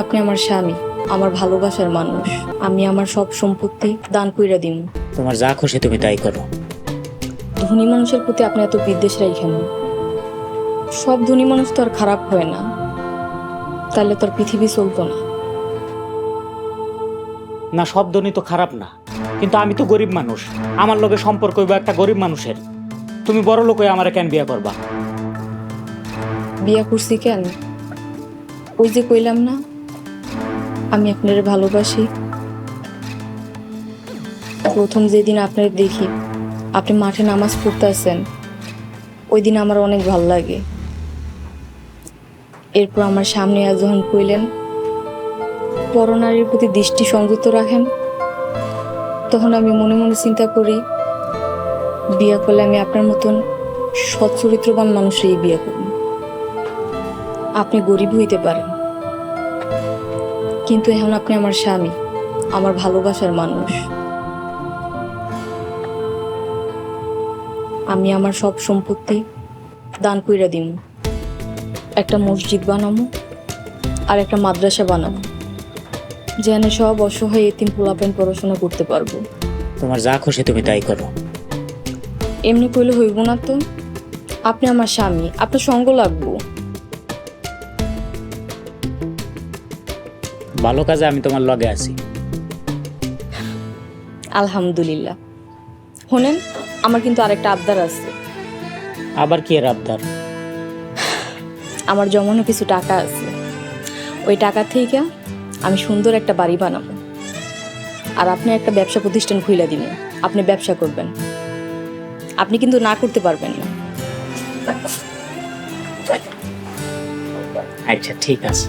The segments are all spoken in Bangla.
আপনি আমার স্বামী, আমার ভালোবাসার মানুষ। আমি আমার সব সম্পত্তি দান কইরা দিম। তোমার যা খুশি তুমি তাই করো। ধনী মানুষের প্রতি আপনি এত বিদ্বেষ রাখেন। সব ধনী মানুষ তো আর খারাপ হয় না, তাহলে তোর পৃথিবী চলতো না। না, সব ধনী তো খারাপ না, কিন্তু আমি তো গরিব মানুষ। আমার লগে সম্পর্ক হইব একটা গরিব মানুষের। তুমি বড় লোক হয়ে আমারে কেন বিয়া করবা? বিয়া করছি কেন? ওই যে কইলাম না আমি আপনার ভালোবাসি। প্রথম যেদিন আপনার দেখি আপনি মাঠে নামাজ পড়তেছেন, ওই দিন আমার অনেক ভালো লাগে। এরপর আমার সামনে যখন কইলেন পরনারীর প্রতি দৃষ্টি সংযুক্ত রাখেন, তখন আমি মনে মনে চিন্তা করি বিয়া করলে আমি আপনার মতন সচ্চরিত্রবান মানুষেরই বিয়ে করব। আপনি গরিব হইতে পারেন, কিন্তু এখন আপনি আমার স্বামী, আমার ভালোবাসার মানুষ। আমি আমার সব সম্পত্তি দান কইরা দিম। একটা মসজিদ বানাবো আর একটা মাদ্রাসা বানাবো, যেন সব অসহায় এতিম পোলাপেন পড়াশোনা করতে পারবো। তোমার যা খুশি তুমি তাই করো। এমনি কইলে হইব না তো। আপনি আমার স্বামী, আপনার সঙ্গ লাগবো। ভালো কাজে আমি তোমার লগে আছি। আলহামদুলিল্লাহ। শোনেন, আমার কিন্তু আরেকটা আবদার আছে। আবার কি এর আবদার? আমার জমানো কিছু টাকা আছে, ওই টাকা থেকে আমি সুন্দর একটা বাড়ি বানাবো, আর আপনি একটা ব্যবসা প্রতিষ্ঠান খুলে দিবেন। আপনি ব্যবসা করবেন, আপনি কিন্তু না করতে পারবেন না। আচ্ছা ঠিক আছে।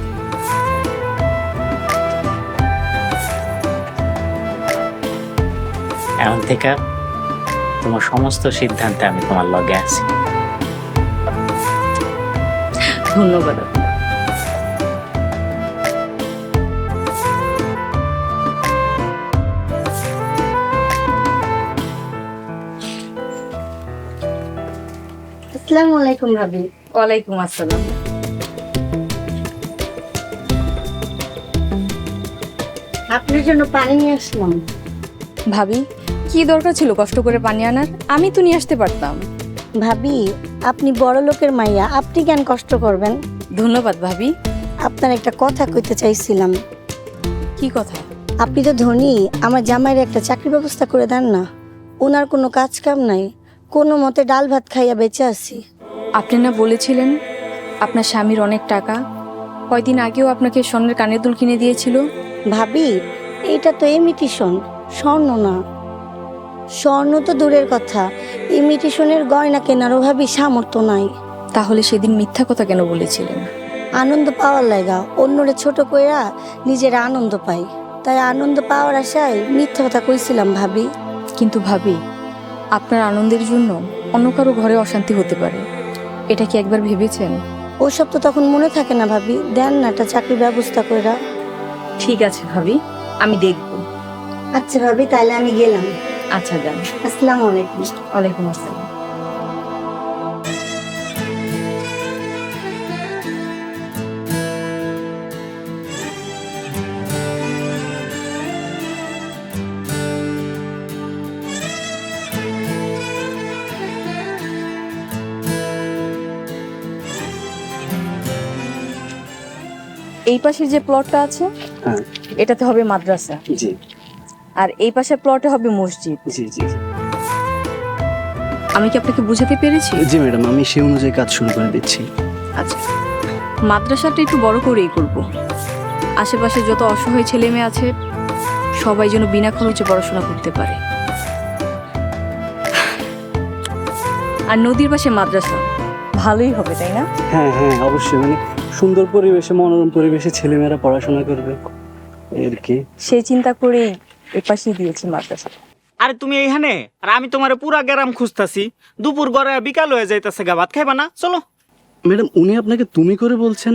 এখন থেকে তোমার সমস্ত সিদ্ধান্তে আমি তোমার লগে আছি। ধন্যবাদ। আসসালামু আলাইকুম ভাবি। ওয়ালাইকুম আসসালাম। আপনার জন্য পানি নিয়ে আসলাম। ভাবি, কি দরকার ছিল কষ্ট করে পানি আনার? আমি তো নিয়ে আসতে পারতাম। ভাবি, আপনি বড় লোকের মাইয়া, আপনি কেন কষ্ট করবেন? ধন্যবাদ ভাবি। আপনার একটা কথা কইতে চাইছিলাম। কি কথা? আপনি তো ধনী, আমার জামাইয়ের একটা চাকরি ব্যবস্থা করে দেন না। ওনার কোনো কাজ কাম নাই, কোনো মতে ডাল ভাত খাইয়া বেঁচে আছি। আপনি না বলেছিলেন আপনার স্বামীর অনেক টাকা? কয়দিন আগেও আপনাকে স্বর্ণের কানের দুল কিনে দিয়েছিল। ভাবি, এটা তো ইমিটেশন, স্বর্ণ না। স্বর্ণ তো দূরের কথা, ইমিটেশনের গয়না কেনারও ভাবি সামর্থ্য নাই। তাহলে সেদিন মিথ্যা কথা কেন বলেছিলেন? আনন্দ পাওয়ার লাগা অন্যরে ছোট কইরা নিজের আনন্দ পাই, তাই আনন্দ পাওয়ার আশায় মিথ্যা কথা কইছিলাম ভাবি। কিন্তু ভাবি, আপনার আনন্দের জন্য অন্য কারো ঘরে অশান্তি হতে পারে, এটা কি একবার ভেবেছেন? ওসব তো তখন মনে থাকে না ভাবি, দেন না একটা চাকরির ব্যবস্থা কইরা। ঠিক আছে ভাবি, আমি দেখব। আচ্ছা ভাবি, তাহলে আমি গেলাম। আচ্ছা যান। আসসালামু আলাইকুম। ওয়ালাইকুম আসসালাম। এই পাশের যে প্লটটা আছে, হ্যাঁ, এটাতে হবে মাদ্রাসা, জি আর এই পাশের প্লটে হবে মসজিদ। জি জি আমি কি আপনাকে বুঝাতে পেরেছি? জি ম্যাডাম, আমি সেই অনুযায়ী কাজ শুরু করে দিচ্ছি। আচ্ছা, মাদ্রাসাটা একটু বড় করেই করব। আশেপাশে যত অসহায় ছেলে মেয়ে আছে সবাই যেন বিনা খরচে পড়াশোনা করতে পারে। আর নদীর পাশে মাদ্রাসা, ভালোই হবে তাই না? হ্যাঁ হ্যাঁ, অবশ্যই। মানে সুন্দর পরিবেশে, মনোরম পরিবেশে ছেলেমেয়েরা পড়াশোনা করবে এর কি। সেই চিন্তা করেই এ পাশেই দিয়েছি মাদ্রাসা। আরে তুমি এইখানে, আর আমি তোমার পুরা গ্রাম খুঁজতাছি। দুপুর গড়ে বিকাল হয়ে যাইতাছে, গা ভাত খাইবা না? চলো। ম্যাডাম, উনি আপনাকে তুমি করে বলছেন?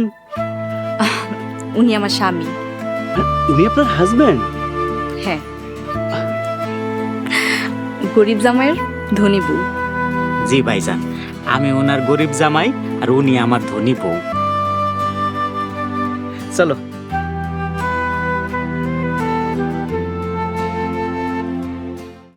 উনি আমার স্বামী। উনি আপনার হাজবেন্ড? হ্যাঁ, গরিব জামাইয়ের ধনী বউ। জি ভাইজান, আমি ওনার গরিব জামাই আর উনি আমার ধনী বউ। চলো।